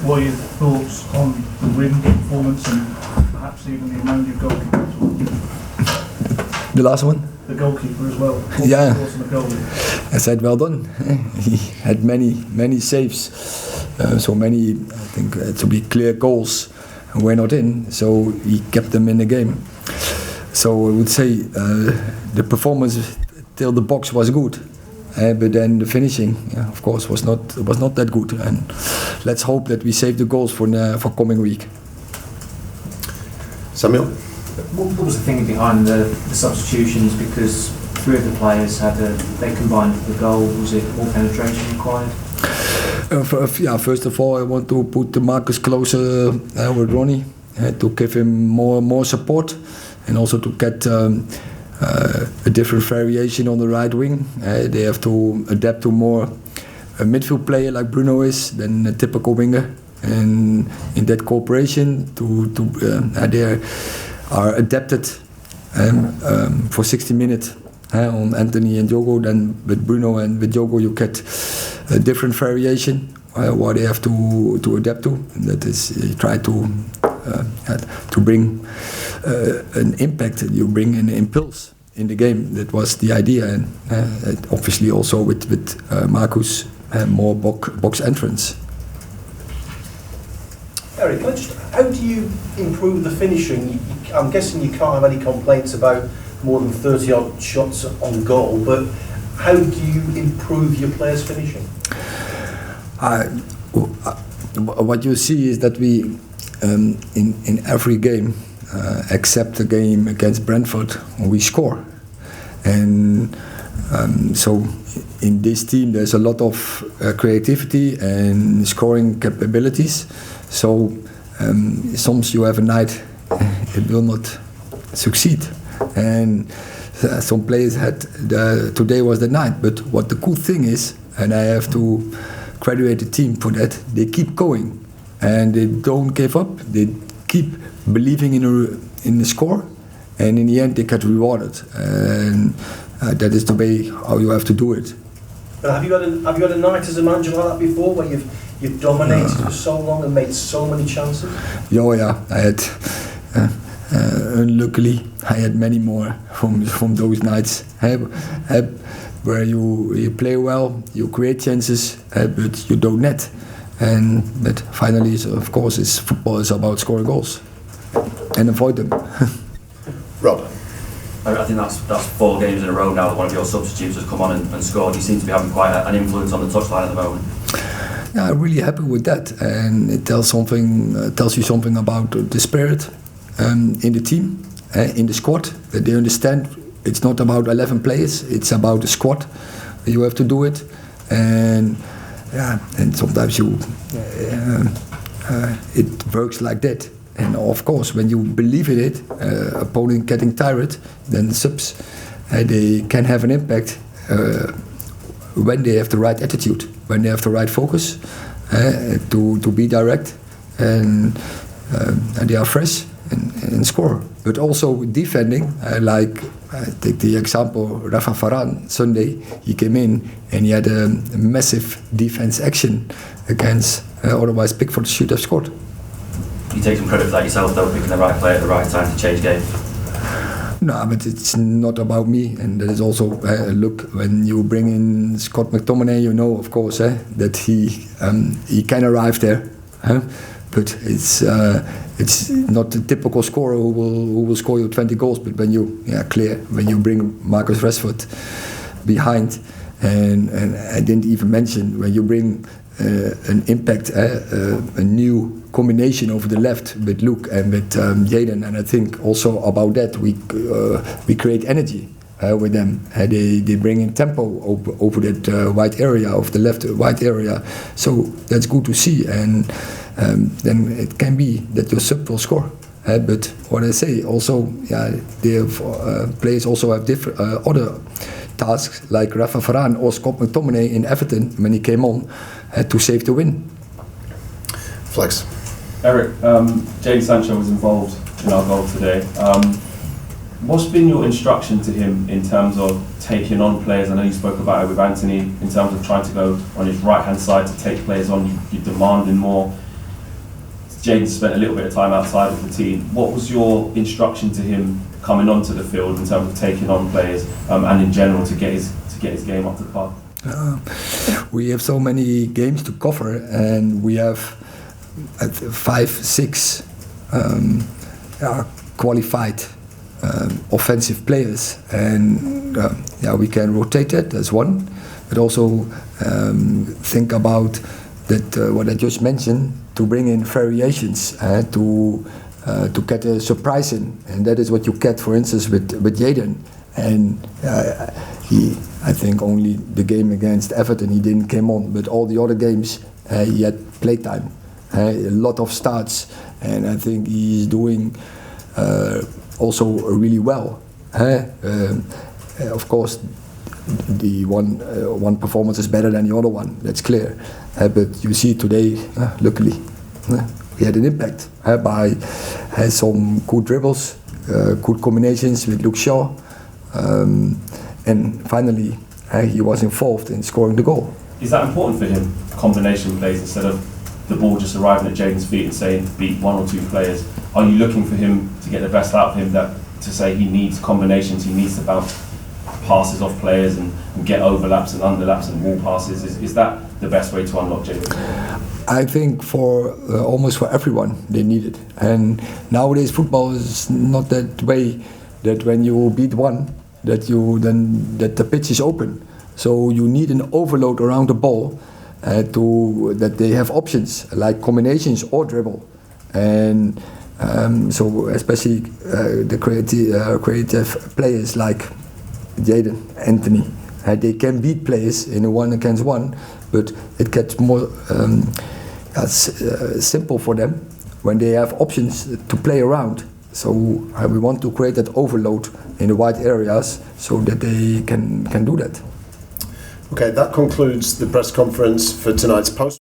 What are your thoughts on the win performance and perhaps even the amount of goalkeeper as well? The last one? The goalkeeper as well. What Yeah. thoughts on the goalie? I said well done. He had many saves, so many, I think, to be clear goals were not in, so he kept them in the game. So I would say the performance till the box was good, but then the finishing, of course, was not that good. And let's hope that we save the goals for coming week. Samuel? What was the thinking behind the substitutions? Because 3 of the players they combined for the goal. Was it more penetration required? First of all, I want to put Marcus closer with Ronnie to give him more support, and also to get a different variation on the right wing. They have to adapt to more a midfield player like Bruno is than a typical winger, and in that cooperation they are adapted for 60 minutes on Anthony and Diogo. Then with Bruno and with Diogo you get a different variation what they have to adapt to, and that is you try to bring an impact. You bring an impulse in the game. That was the idea, and obviously also with Marcus more box entrance. Erik, how do you improve the finishing? I'm guessing you can't have any complaints about more than 30 odd shots on goal, but how do you improve your players' finishing? What you see is that we in every game except the game against Brentford we score, and so in this team there's a lot of creativity and scoring capabilities. So sometimes you have a night it will not succeed, and some players had today was the night. But what the cool thing is, and I have to credit the team for that, they keep going and they don't give up. They keep believing in the score, and in the end they get rewarded, and that is the way how you have to do it. But have you had a night as a manager like that before, where you've dominated for so long and made so many chances? Yeah, I had. Unluckily, I had many more from those nights where you play well, you create chances, but you don't net. But finally, of course, football is about scoring goals and avoid them. Rob? I think that's 4 games in a row now that one of your substitutes has come on and scored. You seem to be having quite an influence on the touchline at the moment. Yeah, I'm really happy with that, and it tells you something about the spirit in the team, in the squad. That they understand it's not about 11 players; it's about the squad. You have to do it, and sometimes it works like that. And of course, when you believe in it, opponent getting tired, then subs they can have an impact when they have the right attitude, when they have the right focus to be direct, and they are fresh and score. But also defending, like take the example Rafa Varane Sunday. He came in and he had a massive defense action against otherwise Pickford should have scored. You take some credit for that yourself, though, picking the right player at the right time to change game. No, but it's not about me, and that is also look, when you bring in Scott McTominay, you know, of course, that he can arrive there, but it's not the typical scorer who will score you 20 goals. But when you bring Marcus Rashford behind, and I didn't even mention when you bring an impact, a new combination over the left with Luke and with Jaden, and I think also about that we create energy with them. They bring in tempo over that wide area of the left wide area, so that's good to see, and then it can be that your sub will score. But what I say also, they have, players also have different other tasks, like Rafa Varane or Scott McTominay in Everton when he came on to save the win. Flex. Erik, Jadon Sancho was involved in our goal today. What's been your instruction to him in terms of taking on players? I know you spoke about it with Anthony in terms of trying to go on his right-hand side to take players on. You demanding more. Jayden spent a little bit of time outside of the team. What was your instruction to him coming onto the field in terms of taking on players and in general to get his game up to par? We have so many games to cover, and we have 5, 6 qualified offensive players, and we can rotate that. That's one, but also think about that what I just mentioned, to bring in variations to get a surprise in, and that is what you get, for instance, with Jayden. And I think only the game against Everton he didn't come on, but all the other games he had playtime, a lot of starts, and I think he's doing also really well. Of course, the one performance is better than the other one, that's clear. But you see today, luckily, he had an impact by some good dribbles, good combinations with Luke Shaw, and finally he was involved in scoring the goal. Is that important for him, combination plays, instead of the ball just arriving at Jayden's feet and saying beat 1 or 2 players? Are you looking for him to get the best out of him, that to say he needs combinations, he needs to bounce passes off players and get overlaps and underlaps and wall passes? Is that the best way to unlock Jayden? I think for almost for everyone they need it, and nowadays football is not that way, that when you beat one that the pitch is open, so you need an overload around the ball that they have options like combinations or dribble, and so especially the creative players like Jayden, Anthony, they can beat players in a 1-against-1, but it gets more simple for them when they have options to play around. So we want to create that overload in the wide areas so that they can do that. Okay, that concludes the press conference for tonight's post.